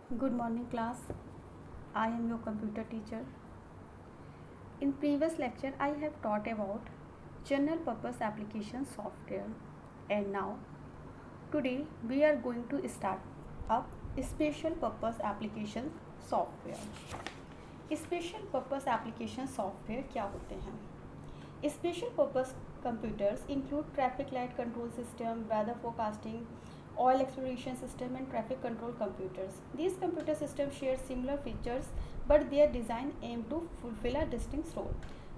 Good morning class. I am your computer teacher. In previous lecture I have taught about general purpose application software, and now today we are going to start up special purpose application software. Special purpose application software क्या होते हैं? Special purpose computers include traffic light control system, weather forecasting, oil exploration system and traffic control computers. These computer systems share similar features but their design aim to fulfill a distinct role.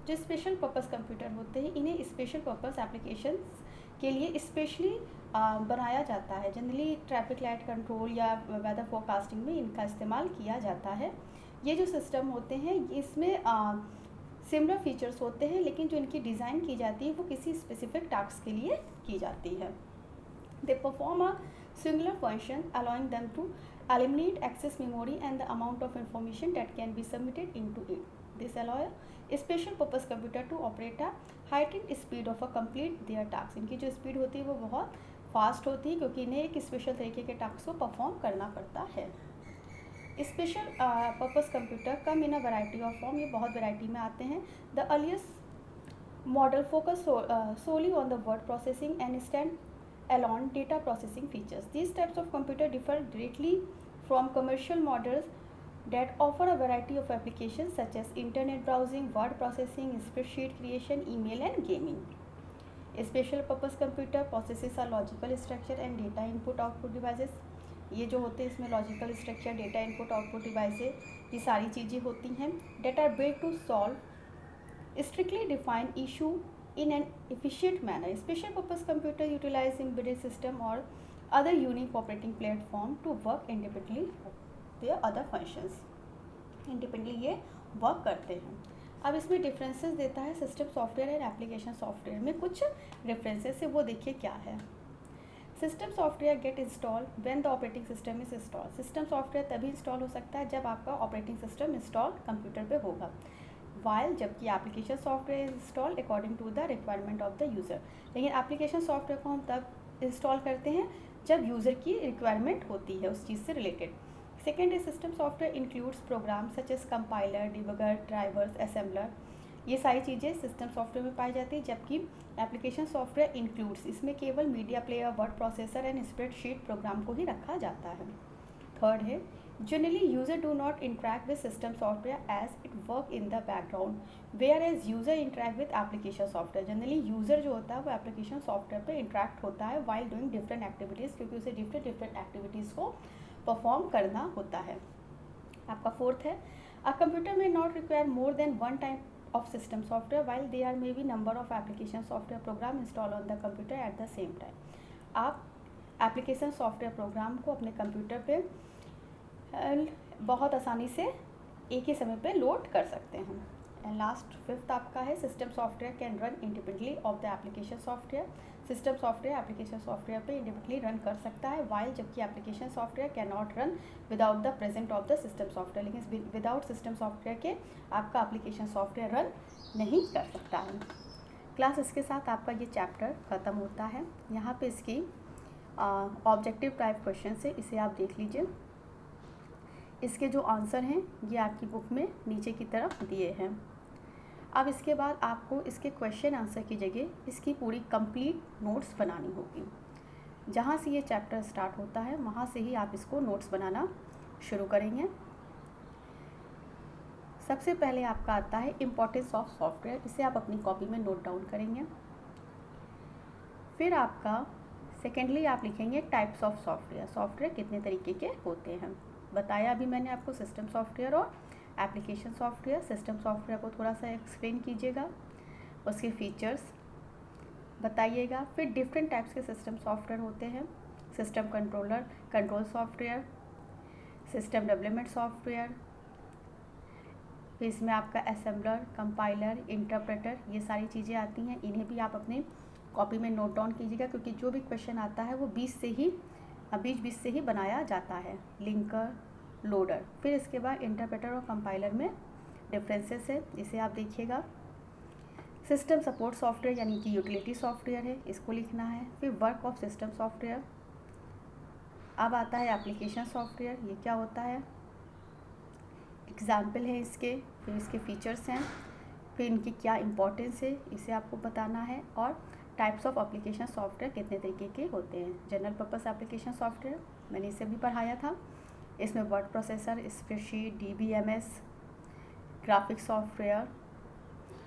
जो special purpose computer होते हैं इन्हें special purpose application के लिए specially बनाया जाता है. Generally traffic light control या वेदर फोरकास्टिंग में इनका इस्तेमाल किया जाता है. ये जो सिस्टम होते हैं इसमें सिमिलर फीचर्स होते हैं, लेकिन जो इनकी डिज़ाइन की जाती है वो किसी स्पेसिफिक टास्क के लिए की जाती है. They perform a singular function allowing them to eliminate access memory and the amount of information that can be submitted into it. This allow a special purpose computer to operate a heightened speed of a complete their task. इनकी जो speed होती है वो बहुत fast होती है क्योंकि इन्हें एक स्पेशल तरीके के टास्क को परफॉर्म करना पड़ता है. Special purpose computer come in a variety of form, ये बहुत वैरायटी में आते हैं. The earliest model focus solely on the word processing and stand alone data processing features. These types of computer differ greatly from commercial models that offer a variety of applications such as internet browsing, word processing, spreadsheet creation, email and gaming. A special purpose computer processes a logical structure and data input output devices. ये जो होते हैं इसमें logical structure, data input output devices, ये सारी चीज़ें होती हैं. Data are built to solve strictly defined issue in an efficient manner. Special purpose computer utilize embedded system or other unique operating platform to work independently of their other functions. Independently ये work करते हैं. अब इसमें differences देता है system software and application software में. कुछ differences है वो देखिए क्या है. System software get install when the operating system is install. System software तभी इंस्टॉल हो सकता है जब आपका ऑपरेटिंग सिस्टम इंस्टॉल कंप्यूटर पे होगा. वाइल जबकि application software install according to the requirement of the user. लेकिन एप्लीकेशन सॉफ्टवेयर को हम तब इंस्टॉल करते हैं जब यूज़र की रिक्वायरमेंट होती है उस चीज़ से रिलेटेड. सेकेंड है system software includes program such as compiler, debugger, drivers, assembler. ये सारी चीज़ें सिस्टम सॉफ्टवेयर में पाई जाती है, जबकि एप्लीकेशन सॉफ्टवेयर इंक्लूड्स इसमें केवल media player, word processor and spreadsheet programme को ही रखा जाता है. थर्ड है generally user do not interact with system software as it work in the background, whereas user interact with application software. generally user जो होता है वो application software पे interact होता है while doing different activities, क्योंकि उसे different activities को perform करना होता है. आपका फोर्थ है a computer may not require more than one type of system software while there may be number of application software program installed on the computer at the same time. आप application software program को अपने computer पे बहुत आसानी से एक ही समय पे लोड कर सकते हैं. एंड लास्ट फिफ्थ आपका है system software can run independently of the application software. System software application software पे इंडिपेंडेंटली रन कर सकता है वाइल जबकि application software can not run without the present of the system software. लेकिन without system software के आपका application software run नहीं कर सकता है. क्लास इसके साथ आपका ये चैप्टर ख़त्म होता है. यहाँ पे इसकी ऑब्जेक्टिव टाइप क्वेश्चन से इसे आप देख लीजिए. इसके जो आंसर हैं ये आपकी बुक में नीचे की तरफ दिए हैं. अब इसके बाद आपको इसके क्वेश्चन आंसर की जगह इसकी पूरी कंप्लीट नोट्स बनानी होगी. जहाँ से ये चैप्टर स्टार्ट होता है वहाँ से ही आप इसको नोट्स बनाना शुरू करेंगे. सबसे पहले आपका आता है इम्पोर्टेंस ऑफ सॉफ्टवेयर. इसे आप अपनी कॉपी में नोट डाउन करेंगे. फिर आपका सेकेंडली आप लिखेंगे टाइप्स ऑफ सॉफ्टवेयर. सॉफ्टवेयर कितने तरीके के होते हैं बताया अभी मैंने आपको. सिस्टम सॉफ्टवेयर और एप्लीकेशन सॉफ्टवेयर. सिस्टम सॉफ्टवेयर को थोड़ा सा एक्सप्लेन कीजिएगा, उसके फीचर्स बताइएगा. फिर डिफरेंट टाइप्स के सिस्टम सॉफ्टवेयर होते हैं. System controller, control software, system development software. फिर इसमें आपका असेंबलर, कंपाइलर, इंटरप्रेटर, ये सारी चीज़ें आती हैं. इन्हें भी आप अपने कॉपी में नोट डाउन कीजिएगा क्योंकि जो भी क्वेश्चन आता है वो बीच बीच से ही बनाया जाता है. Linker, loader. फिर इसके बाद इंटरप्रेटर और कंपाइलर में डिफरेंसेस है, इसे आप देखिएगा. सिस्टम सपोर्ट सॉफ्टवेयर यानी कि यूटिलिटी सॉफ्टवेयर है, इसको लिखना है. फिर वर्क ऑफ सिस्टम सॉफ्टवेयर, अब आता है एप्लीकेशन सॉफ्टवेयर, ये क्या होता है, एग्जाम्पल है इसके, फिर इसके फीचर्स हैं, फिर इनकी क्या इंपॉर्टेंस है इसे आपको बताना है, और टाइप्स ऑफ एप्लीकेशन सॉफ्टवेयर कितने तरीके के होते हैं। जनरल पर्पस एप्लीकेशन सॉफ्टवेयर मैंने इसे भी पढ़ाया था, इसमें word processor, spreadsheet, DBMS, graphic software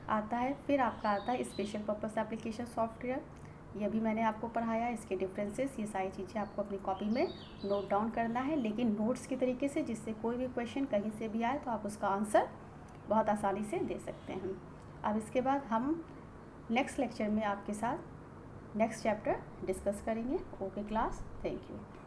आता है। फिर आपका आता है स्पेशल पर्पस एप्लीकेशन सॉफ्टवेयर, ये भी मैंने आपको पढ़ाया, इसके डिफरेंसेस, ये सारी चीज़ें आपको अपनी कॉपी में नोट डाउन करना है, लेकिन नोट्स की तरीके से, जिससे कोई भी क्वेश्चन कहीं से भी आए तो आप उसका आंसर बहुत आसानी से दे सकते हैं। अब इसके बाद हम नेक्स्ट लेक्चर में आपके साथ नेक्स्ट चैप्टर डिस्कस करेंगे। Okay class, thank you.